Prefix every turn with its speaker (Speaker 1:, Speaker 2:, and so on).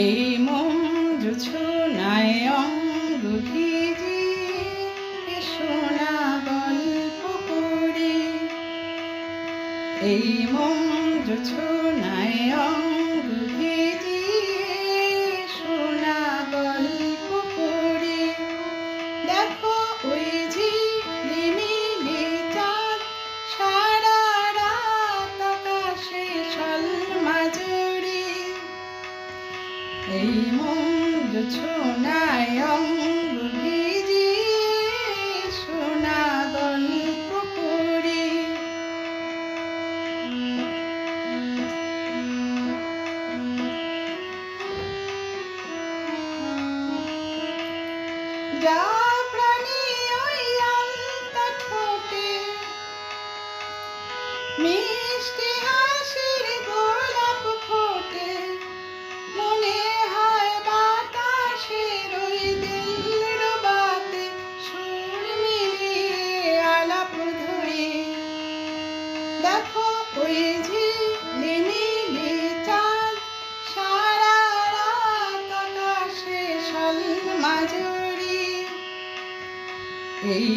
Speaker 1: এই মন জোছনায় অঙ্গ ভিজিয়ে শোনা গল্প করি। এই মন জোছনায় অঙ্গ ভিজিয়ে শোনা গল্প করি। দেখো ওই ঝিলিমিলি চাঁদ সারা রাত আকাশে ঝলমাঝরি। এই মন জোছনায় অঙ্গ ভিজিয়ে শোনা গল্প করি। যা প্রাণী ওই আলতা ঠোঁটে মিষ্টি হাসির গোলাপ ফোটে, মনে হয় বাতাসের ওই দিলরবাতে সুর মিলিয়ে আলাপ ধরি। দেখো ওই ঝিলিমিলি চাঁদ সারা রাত আকাশে ঝলমাঝরি। এই